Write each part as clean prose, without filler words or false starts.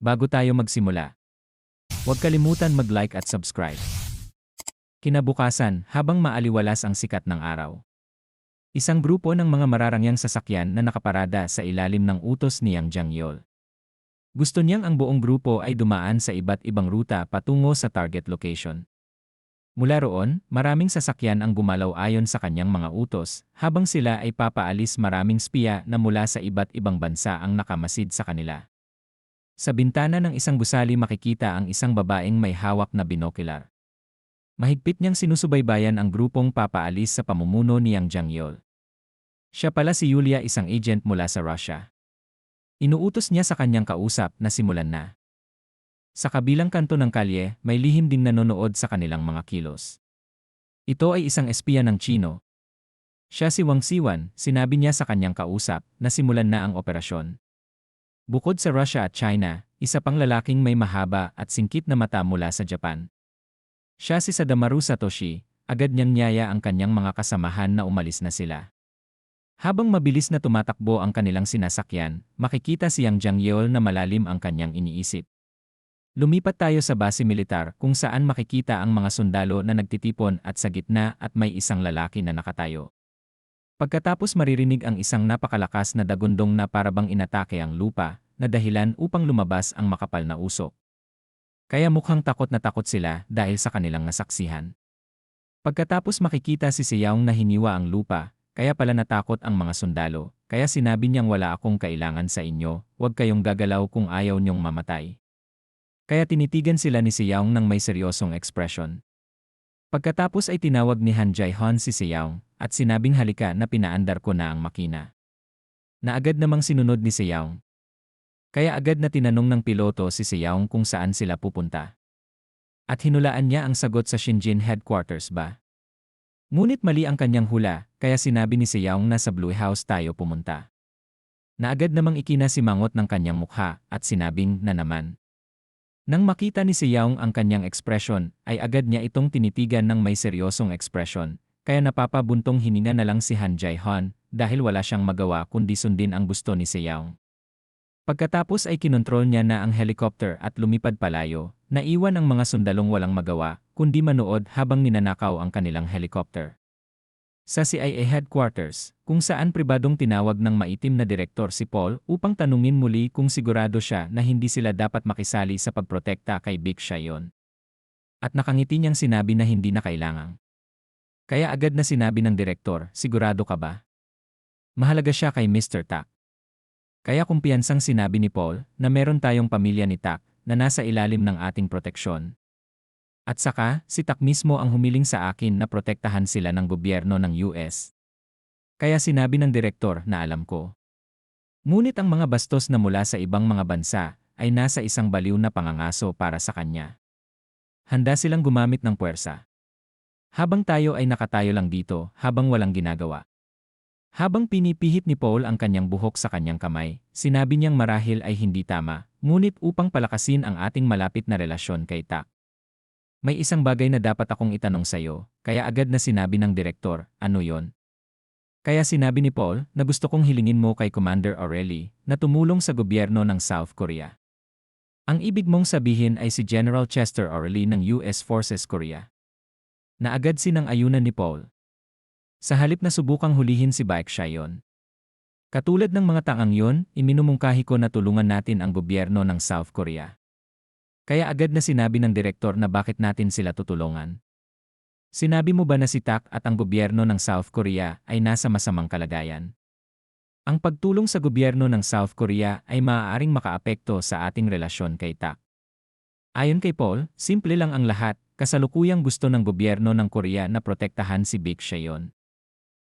Bago tayo magsimula, huwag kalimutan mag-like at subscribe. Kinabukasan, habang maaliwalas ang sikat ng araw, isang grupo ng mga mararangyang sasakyan na nakaparada sa ilalim ng utos ni Yang Jiangyol. Gusto niyang ang buong grupo ay dumaan sa iba't ibang ruta patungo sa target location. Mula roon, maraming sasakyan ang gumalaw ayon sa kanyang mga utos, habang sila ay papaalis maraming spiya na mula sa iba't ibang bansa ang nakamasid sa kanila. Sa bintana ng isang gusali makikita ang isang babaeng may hawak na binokular. Mahigpit niyang sinusubaybayan ang grupong papaalis sa pamumuno ni Yang Jiangyol. Siya pala si Yulia, isang agent mula sa Russia. Inuutos niya sa kanyang kausap na simulan na. Sa kabilang kanto ng kalye, may lihim ding nanonood sa kanilang mga kilos. Ito ay isang espiya ng Chino. Siya si Wang Siwan, sinabi niya sa kanyang kausap na simulan na ang operasyon. Bukod sa Russia at China, isa pang lalaking may mahaba at singkit na mata mula sa Japan. Siya si Sadamaru Satoshi, agad niyang niyaya ang kanyang mga kasamahan na umalis na sila. Habang mabilis na tumatakbo ang kanilang sinasakyan, makikita si Yang Jiangyol na malalim ang kanyang iniisip. Lumipat tayo sa base militar kung saan makikita ang mga sundalo na nagtitipon at sa gitna at may isang lalaki na nakatayo. Pagkatapos maririnig ang isang napakalakas na dagundong na parabang inatake ang lupa, na dahilan upang lumabas ang makapal na usok. Kaya mukhang takot na takot sila dahil sa kanilang nasaksihan. Pagkatapos makikita si Siyaong na hiniwa ang lupa, kaya pala natakot ang mga sundalo, kaya sinabi niyang wala akong kailangan sa inyo, huwag kayong gagalaw kung ayaw niyong mamatay. Kaya tinitigan sila ni Siyaong ng may seryosong ekspresyon. Pagkatapos ay tinawag ni Han Jae-hon si Siyaong, at sinabing halika na pinaandar ko na ang makina. Na agad namang sinunod ni Siyaong. Kaya agad na tinanong ng piloto si Siyaong kung saan sila pupunta. At hinulaan niya ang sagot sa Shinjin headquarters ba. Ngunit mali ang kanyang hula, kaya sinabi ni Siyaong na sa Blue House tayo pumunta. Na agad namang ikinasimangot ng kanyang mukha at sinabing na naman. Nang makita ni Siyaong ang kanyang ekspresyon, ay agad niya itong tinitigan ng may seryosong ekspresyon. Kaya napapabuntong hininga na lang si Han Jae-hon dahil wala siyang magawa kundi sundin ang gusto ni Siyaong. Pagkatapos ay kinontrol niya na ang helicopter at lumipad palayo, naiwan ang mga sundalong walang magawa kundi manood habang ninanakaw ang kanilang helicopter. Sa CIA headquarters, kung saan pribadong tinawag ng maitim na direktor si Paul upang tanungin muli kung sigurado siya na hindi sila dapat makisali sa pagprotekta kay Big Shayon. At nakangiti niyang sinabi na hindi na kailangan. Kaya agad na sinabi ng direktor, sigurado ka ba? Mahalaga siya kay Mr. Tak. Kaya kumpiyansang sinabi ni Paul na meron tayong pamilya ni Tak na nasa ilalim ng ating proteksyon. At saka, si Tak mismo ang humiling sa akin na protektahan sila ng gobyerno ng US. Kaya sinabi ng direktor na alam ko. Ngunit ang mga bastos na mula sa ibang mga bansa ay nasa isang baliw na pangangaso para sa kanya. Handa silang gumamit ng puwersa. Habang tayo ay nakatayo lang dito habang walang ginagawa. Habang pinipihit ni Paul ang kanyang buhok sa kanyang kamay, sinabi niyang marahil ay hindi tama, ngunit upang palakasin ang ating malapit na relasyon kay Tak. May isang bagay na dapat akong itanong sa'yo, kaya agad na sinabi ng direktor, ano yon? Kaya sinabi ni Paul na gusto kong hilingin mo kay Commander Aureli na tumulong sa gobyerno ng South Korea. Ang ibig mong sabihin ay si General Chester Aureli ng US Forces Korea. Na agad sinang-ayunan ni Paul. Sa halip na subukang hulihin si Baek Shayon. Katulad ng mga taang yon, iminumungkahi ko na tulungan natin ang gobyerno ng South Korea. Kaya agad na sinabi ng direktor na bakit natin sila tutulungan. Sinabi mo ba na si Tak at ang gobyerno ng South Korea ay nasa masamang kalagayan? Ang pagtulong sa gobyerno ng South Korea ay maaaring makaapekto sa ating relasyon kay Tak. Ayon kay Paul, simple lang ang lahat. Kasalukuyang gusto ng gobyerno ng Korea na protektahan si Big Shayon.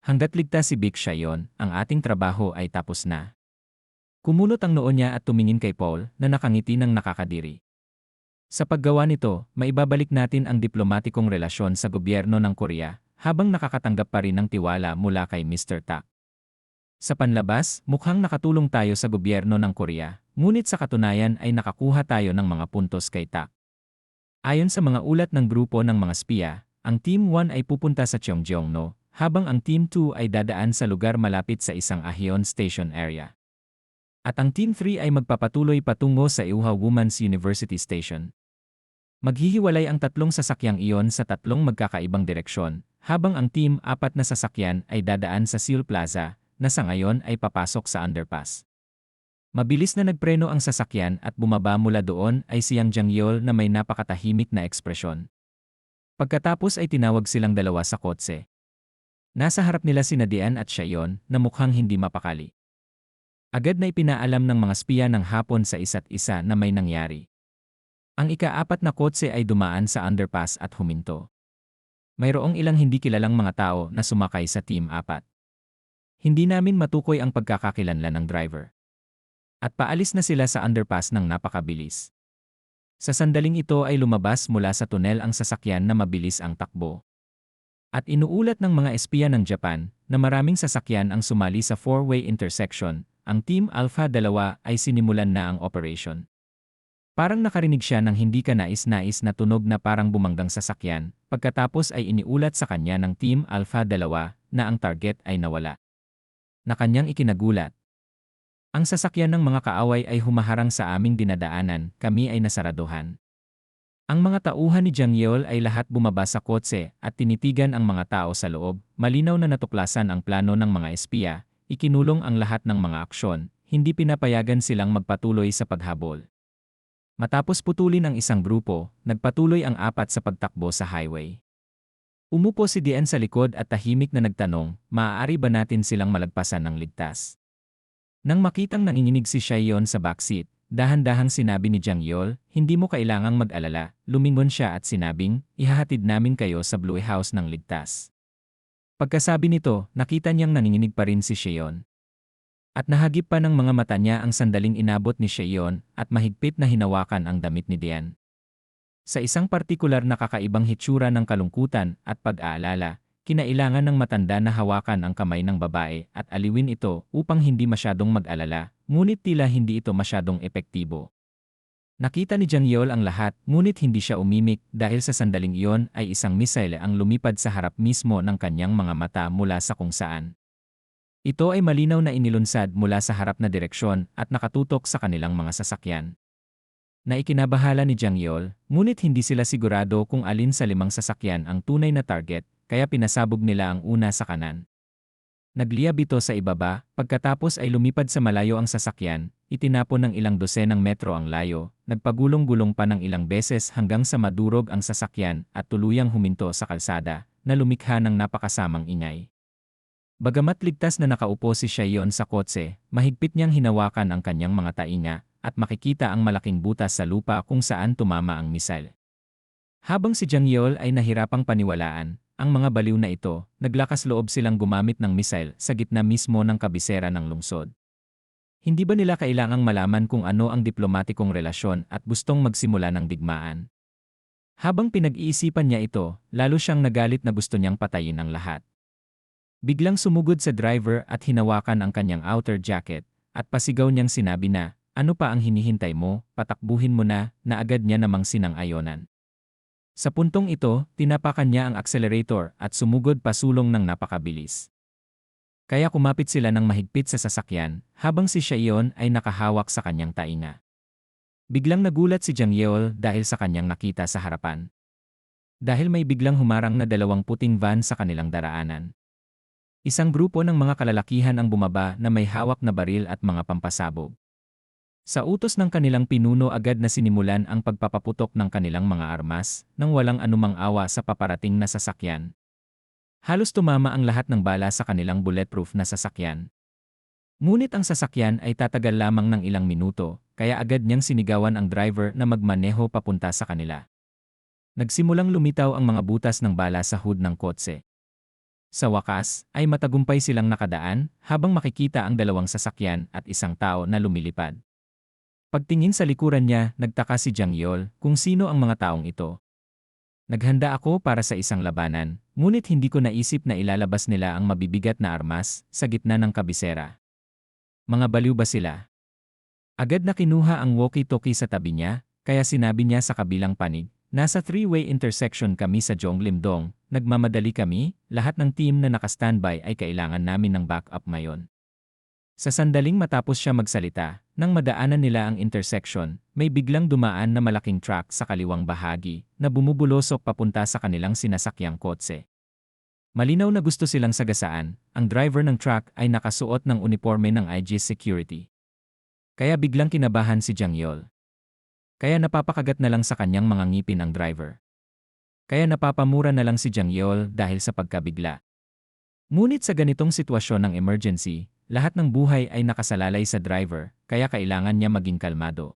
Hanggat ligtas si Big Shayon, ang ating trabaho ay tapos na. Kumunot ang noo niya at tumingin kay Paul na nakangiti ng nakakadiri. Sa paggawa nito, maibabalik natin ang diplomatikong relasyon sa gobyerno ng Korea habang nakakatanggap pa rin ng tiwala mula kay Mr. Tak. Sa panlabas, mukhang nakatulong tayo sa gobyerno ng Korea, ngunit sa katunayan ay nakakuha tayo ng mga puntos kay Tak. Ayon sa mga ulat ng grupo ng mga spiya, ang Team 1 ay pupunta sa Cheongjeongno, habang ang Team 2 ay dadaan sa lugar malapit sa isang Ahion Station area. At ang Team 3 ay magpapatuloy patungo sa Iuha Women's University Station. Maghihiwalay ang tatlong sasakyang iyon sa tatlong magkakaibang direksyon, habang ang Team 4 na sasakyan ay dadaan sa Seal Plaza, na sa ngayon ay papasok sa underpass. Mabilis na nagpreno ang sasakyan at bumaba mula doon ay si Yang Jangyol na may napakatahimik na ekspresyon. Pagkatapos ay tinawag silang dalawa sa kotse. Nasa harap nila sina Dian at Shayon na mukhang hindi mapakali. Agad na ipinaalam ng mga spiya ng hapon sa isa't isa na may nangyari. Ang ika-4 na kotse ay dumaan sa underpass at huminto. Mayroong ilang hindi kilalang mga tao na sumakay sa Team 4. Hindi namin matukoy ang pagkakakilanlan ng driver. At paalis na sila sa underpass ng napakabilis. Sa sandaling ito ay lumabas mula sa tunel ang sasakyan na mabilis ang takbo. At inuulat ng mga espiya ng Japan na maraming sasakyan ang sumali sa four-way intersection, ang Team Alpha 2 ay sinimulan na ang operation. Parang nakarinig siya ng hindi kanais-nais na tunog na parang bumanggang sasakyan, pagkatapos ay iniulat sa kanya ng Team Alpha 2 na ang target ay nawala. Na kanyang ikinagulat. Ang sasakyan ng mga kaaway ay humaharang sa aming dinadaanan, kami ay nasaraduhan. Ang mga tauhan ni Jangyol ay lahat bumaba sa kotse at tinitigan ang mga tao sa loob, malinaw na natuklasan ang plano ng mga espiya, ikinulong ang lahat ng mga aksyon, hindi pinapayagan silang magpatuloy sa paghabol. Matapos putulin ang isang grupo, nagpatuloy ang 4 sa pagtakbo sa highway. Umupo si Dian sa likod at tahimik na nagtanong, maaari ba natin silang malagpasan ng ligtas? Nang makitang nanginginig si Shayon sa backseat, dahan-dahang sinabi ni Jangyol, hindi mo kailangang mag-alala, lumingon siya at sinabing, ihahatid namin kayo sa Blue House ng ligtas. Pagkasabi nito, nakita niyang nanginginig pa rin si Shayon. At nahagip pa ng mga mata niya ang sandaling inabot ni Shayon at mahigpit na hinawakan ang damit ni Dian. Sa isang partikular na kakaibang hitsura ng kalungkutan at pag-aalala, kinailangan ng matanda na hawakan ang kamay ng babae at aliwin ito upang hindi masyadong mag-alala, ngunit tila hindi ito masyadong epektibo. Nakita ni Jangyol ang lahat, ngunit hindi siya umimik dahil sa sandaling iyon ay isang missile ang lumipad sa harap mismo ng kanyang mga mata mula sa kung saan. Ito ay malinaw na inilunsad mula sa harap na direksyon at nakatutok sa kanilang mga sasakyan. Naikinabahala ni Jangyol, ngunit hindi sila sigurado kung alin sa 5 sasakyan ang tunay na target, kaya pinasabog nila ang una sa kanan. Nagliyab ito sa ibaba, pagkatapos ay lumipad sa malayo ang sasakyan, itinapon ng ilang dosenang metro ang layo, nagpagulong-gulong pa ng ilang beses hanggang sa madurog ang sasakyan at tuluyang huminto sa kalsada, na lumikha ng napakasamang ingay. Bagamat ligtas na nakaupo si Shayon sa kotse, mahigpit niyang hinawakan ang kanyang mga tainga at makikita ang malaking butas sa lupa kung saan tumama ang misal. Habang si Jangyol ay nahirapang paniwalaan, ang mga baliw na ito, naglakas loob silang gumamit ng misal sa gitna mismo ng kabisera ng lungsod. Hindi ba nila kailangang malaman kung ano ang diplomatikong relasyon at gustong magsimula ng digmaan? Habang pinag-iisipan niya ito, lalo siyang nagalit na gusto niyang patayin ang lahat. Biglang sumugod sa driver at hinawakan ang kanyang outer jacket, at pasigaw niyang sinabi na, ano pa ang hinihintay mo, patakbuhin mo na agad niya namang sinang-ayonan. Sa puntong ito, tinapakan niya ang accelerator at sumugod pasulong ng napakabilis. Kaya kumapit sila ng mahigpit sa sasakyan, habang si Shayon ay nakahawak sa kanyang tainga. Biglang nagulat si Jangyol dahil sa kanyang nakita sa harapan. Dahil may biglang humarang na 2 puting van sa kanilang daraanan. Isang grupo ng mga kalalakihan ang bumaba na may hawak na baril at mga pampasabog. Sa utos ng kanilang pinuno agad na sinimulan ang pagpapaputok ng kanilang mga armas nang walang anumang awa sa paparating na sasakyan. Halos tumama ang lahat ng bala sa kanilang bulletproof na sasakyan. Ngunit ang sasakyan ay tatagal lamang ng ilang minuto, kaya agad niyang sinigawan ang driver na magmaneho papunta sa kanila. Nagsimulang lumitaw ang mga butas ng bala sa hood ng kotse. Sa wakas, ay matagumpay silang nakadaan habang makikita ang 2 sasakyan at isang tao na lumilipad. Pagtingin sa likuran niya, nagtaka si Jangyol kung sino ang mga taong ito. Naghanda ako para sa isang labanan, ngunit hindi ko naisip na ilalabas nila ang mabibigat na armas sa gitna ng kabisera. Mga baliw ba sila? Agad na kinuha ang walkie-talkie sa tabi niya, kaya sinabi niya sa kabilang panig, nasa 3-way intersection kami sa Jonglimdong, nagmamadali kami, lahat ng team na nakastandby ay kailangan namin ng backup ngayon. Sa sandaling matapos siya magsalita, nang madaanan nila ang intersection, may biglang dumaan na malaking truck sa kaliwang bahagi na bumubulosok papunta sa kanilang sinasakyang kotse. Malinaw na gusto silang sagasaan, ang driver ng truck ay nakasuot ng uniforme ng IG security. Kaya biglang kinabahan si Jiang Yol. Kaya napapakagat na lang sa kanyang mga ngipin ang driver. Kaya napapamura na lang si Jiang Yol dahil sa pagkabigla. Ngunit sa ganitong sitwasyon ng emergency, lahat ng buhay ay nakasalalay sa driver, kaya kailangan niya maging kalmado.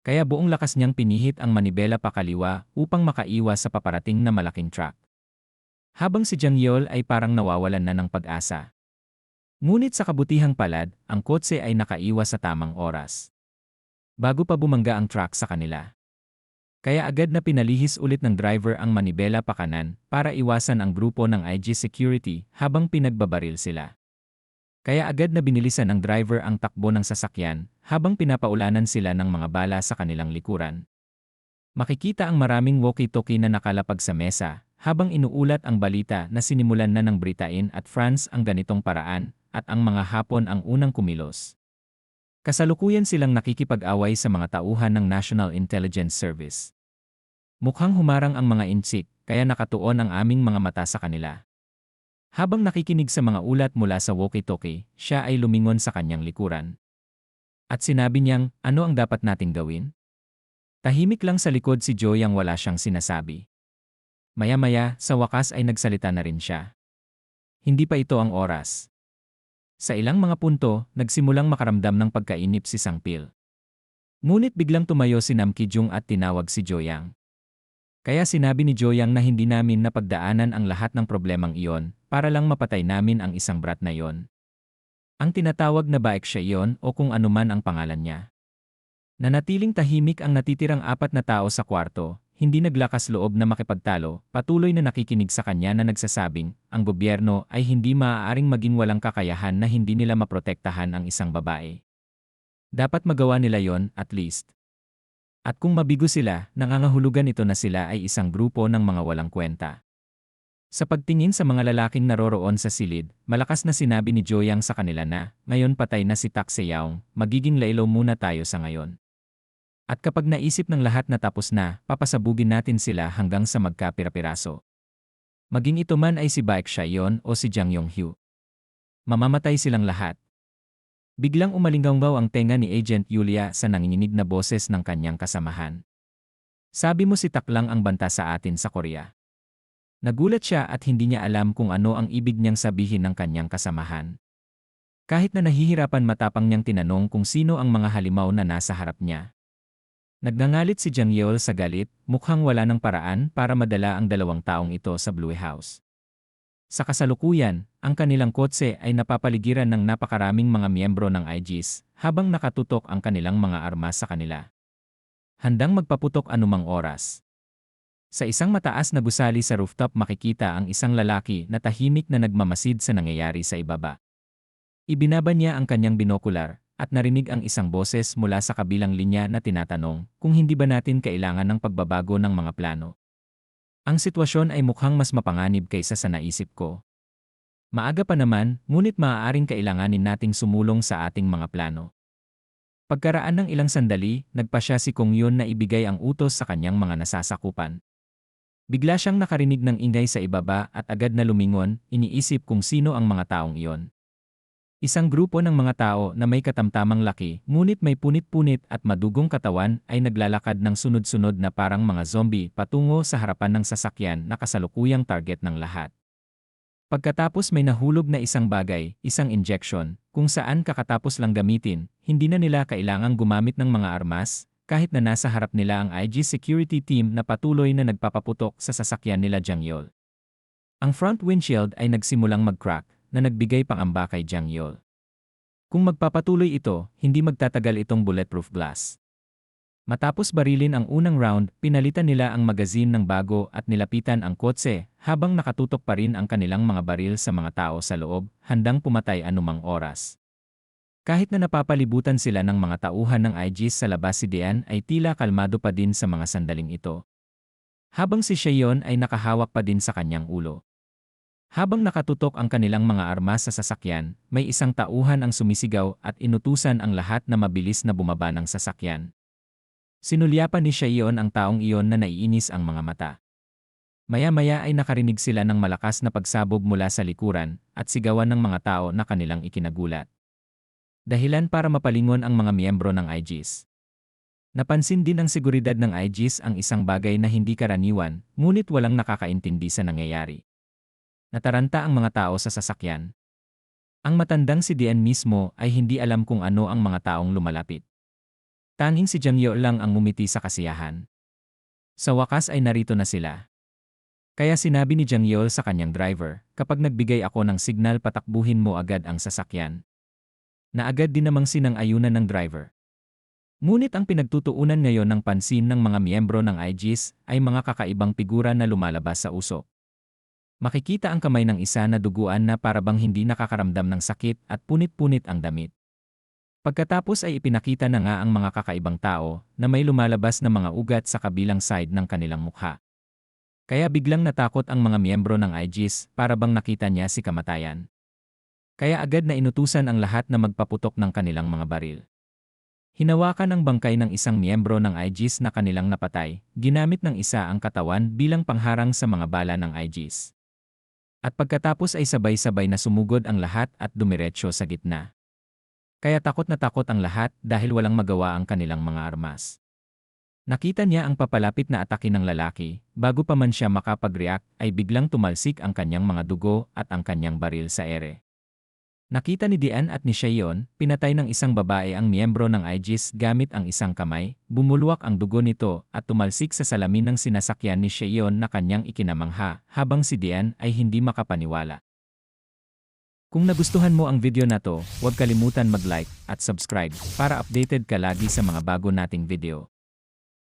Kaya buong lakas niyang pinihit ang manibela pakaliwa upang makaiwas sa paparating na malaking truck. Habang si Jiang Yol ay parang nawawalan na ng pag-asa. Ngunit sa kabutihang palad, ang kotse ay nakaiwas sa tamang oras. Bago pa bumangga ang truck sa kanila. Kaya agad na pinalihis ulit ng driver ang manibela pakanan para iwasan ang grupo ng IG security habang pinagbabaril sila. Kaya agad na binilisan ng driver ang takbo ng sasakyan habang pinapaulanan sila ng mga bala sa kanilang likuran. Makikita ang maraming walkie-talkie na nakalapag sa mesa habang inuulat ang balita na sinimulan na ng Britain at France ang ganitong paraan at ang mga Hapon ang unang kumilos. Kasalukuyan silang nakikipag-away sa mga tauhan ng National Intelligence Service. Mukhang humarang ang mga insik, kaya nakatuon ang aming mga mata sa kanila. Habang nakikinig sa mga ulat mula sa walkie-talkie, siya ay lumingon sa kanyang likuran. At sinabi niyang, ano ang dapat nating gawin? Tahimik lang sa likod si Joy ang wala siyang sinasabi. Maya-maya, sa wakas ay nagsalita na rin siya. Hindi pa ito ang oras. Sa ilang mga punto, nagsimulang makaramdam ng pagkainip si Sangpil. Ngunit biglang tumayo si Nam Ki-jung at tinawag si Joyang. Kaya sinabi ni Joyang na hindi namin napagdaanan ang lahat ng problemang iyon para lang mapatay namin ang isang brat na iyon. Ang tinatawag na Baek siya iyon o kung anuman ang pangalan niya. Nanatiling tahimik ang natitirang 4 na tao sa kwarto, hindi naglakas loob na makipagtalo, patuloy na nakikinig sa kanya na nagsasabing, ang gobyerno ay hindi maaaring maging walang kakayahan na hindi nila maprotektahan ang isang babae. Dapat magawa nila yon at least. At kung mabigo sila, nangangahulugan ito na sila ay isang grupo ng mga walang kwenta. Sa pagtingin sa mga lalaking naroroon sa silid, malakas na sinabi ni Joyang sa kanila na, ngayon patay na si Tak Seyaong, magiging laylo muna tayo sa ngayon. At kapag naisip ng lahat na tapos na, papasabugin natin sila hanggang sa magkapira-piraso. Maging ito man ay si Baek Siayon o si Jang Yong-hyo. Mamamatay silang lahat. Biglang umalinggaw ang tenga ni Agent Yulia sa nanginginig na boses ng kanyang kasamahan. Sabi mo si Tak lang ang banta sa atin sa Korea. Nagulat siya at hindi niya alam kung ano ang ibig niyang sabihin ng kanyang kasamahan. Kahit na nahihirapan matapang niyang tinanong kung sino ang mga halimaw na nasa harap niya. Nagngangalit si Jiang Yol sa galit, mukhang wala ng paraan para madala ang 2 taong ito sa Blue House. Sa kasalukuyan, ang kanilang kotse ay napapaligiran ng napakaraming mga miyembro ng IGs habang nakatutok ang kanilang mga armas sa kanila. Handang magpaputok anumang oras. Sa isang mataas na gusali sa rooftop makikita ang isang lalaki na tahimik na nagmamasid sa nangyayari sa ibaba. Ibinaba niya ang kanyang binokular at narinig ang isang boses mula sa kabilang linya na tinatanong kung hindi ba natin kailangan ng pagbabago ng mga plano. Ang sitwasyon ay mukhang mas mapanganib kaysa sa naisip ko. Maaga pa naman, ngunit maaaring kailanganin nating sumulong sa ating mga plano. Pagkaraan ng ilang sandali, nagpasya si Kong Yun na ibigay ang utos sa kanyang mga nasasakupan. Bigla siyang nakarinig ng ingay sa ibaba at agad na lumingon, iniisip kung sino ang mga taong iyon. Isang grupo ng mga tao na may katamtamang laki, ngunit may punit-punit at madugong katawan ay naglalakad ng sunod-sunod na parang mga zombie patungo sa harapan ng sasakyan na kasalukuyang target ng lahat. Pagkatapos may nahulog na isang bagay, isang injection, kung saan kakatapos lang gamitin, hindi na nila kailangang gumamit ng mga armas, kahit na nasa harap nila ang IG security team na patuloy na nagpapaputok sa sasakyan nila Jiang Yol. Ang front windshield ay nagsimulang mag-crack, na nagbigay pangamba kay Jiang Yol. Kung magpapatuloy ito, hindi magtatagal itong bulletproof glass. Matapos barilin ang unang round, pinalitan nila ang magazine ng bago at nilapitan ang kotse habang nakatutok pa rin ang kanilang mga baril sa mga tao sa loob, handang pumatay anumang oras. Kahit na napapalibutan sila ng mga tauhan ng IGs sa labas, si Dean ay tila kalmado pa din sa mga sandaling ito. Habang si Seyon ay nakahawak pa din sa kanyang ulo. Habang nakatutok ang kanilang mga armas sa sasakyan, may isang tauhan ang sumisigaw at inutusan ang lahat na mabilis na bumaba ng sasakyan. Sinulyapan ni Chaiyon ang taong iyon na naiinis ang mga mata. Maya-maya ay nakarinig sila ng malakas na pagsabog mula sa likuran at sigawan ng mga tao na kanilang ikinagulat. Dahilan para mapalingon ang mga miyembro ng IGs. Napansin din ng seguridad ng IGs ang isang bagay na hindi karaniwan, ngunit walang nakakaintindi sa nangyayari. Nataranta ang mga tao sa sasakyan. Ang matandang si Dian mismo ay hindi alam kung ano ang mga taong lumalapit. Tanging si Jiang Yo lang ang ngumiti sa kasiyahan. Sa wakas ay narito na sila. Kaya sinabi ni Jiang Yo sa kanyang driver, kapag nagbigay ako ng signal patakbuhin mo agad ang sasakyan. Na agad din namang sinang-ayunan ng driver. Ngunit ang pinagtutuunan ngayon ng pansin ng mga miyembro ng IGs ay mga kakaibang figura na lumalabas sa usok. Makikita ang kamay ng isa na duguan na parabang hindi nakakaramdam ng sakit at punit-punit ang damit. Pagkatapos ay ipinakita na nga ang mga kakaibang tao na may lumalabas na mga ugat sa kabilang side ng kanilang mukha. Kaya biglang natakot ang mga miyembro ng IGs parabang nakita niya si kamatayan. Kaya agad na inutusan ang lahat na magpaputok ng kanilang mga baril. Hinawakan ang bangkay ng isang miyembro ng IGs na kanilang napatay, ginamit ng isa ang katawan bilang pangharang sa mga bala ng IGs. At pagkatapos ay sabay-sabay na sumugod ang lahat at dumiretso sa gitna. Kaya takot na takot ang lahat dahil walang magawa ang kanilang mga armas. Nakita niya ang papalapit na atake ng lalaki, bago pa man siya makapag-react ay biglang tumalsik ang kanyang mga dugo at ang kanyang baril sa ere. Nakita ni Dian at ni Chaiyon, pinatay ng isang babae ang miyembro ng IGs gamit ang isang kamay, bumulwak ang dugo nito at tumalsik sa salamin ng sinasakyan ni Chaiyon na kanyang ikinamangha, habang si Dian ay hindi makapaniwala. Kung nagustuhan mo ang video na to, huwag kalimutan mag-like at subscribe para updated ka lagi sa mga bago nating video.